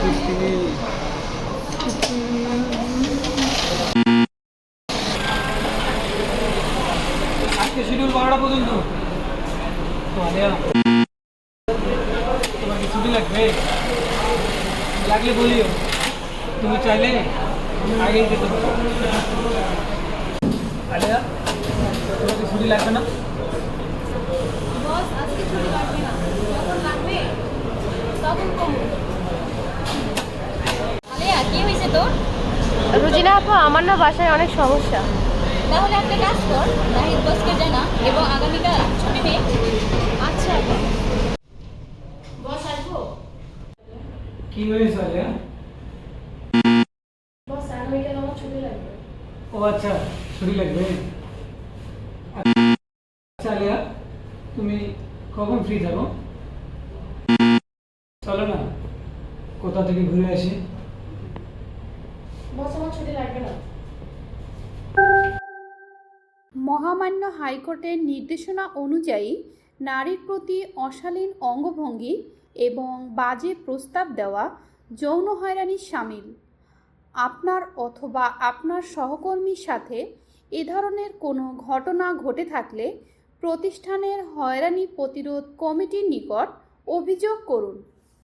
আজকে শিডিউল 12টা পর্যন্ত। তো আলিয়া, তোমার কি ছুটি লাগবে? লাগলে বলিও, তুমি চাইলে আগেই যেতে পারো। আলিয়া, তোমার কি ছুটি লাগবে না? বস আজকে ছুটি লাগবে না, যখন লাগবে তখন কমো। আলিয়া, কি হয়েছে তোর? রুজিনা আপু, আমার না বাসায় অনেক সমস্যা। তাহলে একটা কাজ কর, নাহিদ বসকে জানা এবং আগামীকাল ছুটি নে। আচ্ছা বস আসবো? কি হয়েছে আলিয়া? বস, আগামীকাল আমার ছুটি লাগবে। ও আচ্ছা, ছুটি লাগবে। আচ্ছা আলিয়া, তুমি কখন ফ্রি থাকো? চলো না, কোথা থেকে ঘুরে আসি। বস, আমার ছুটি লাগবে না। মহামান্য হাইকোর্টের নির্দেশনা অনুযায়ী নারীর প্রতি অশালীন অঙ্গভঙ্গি এবং বাজে প্রস্তাব দেওয়া যৌন হয়রানির শামিল। আপনার অথবা আপনার সহকর্মীর সাথে এ ধরনের কোনো ঘটনা ঘটে থাকলে প্রতিষ্ঠানের হয়রানি প্রতিরোধ কমিটির নিকট অভিযোগ করুন।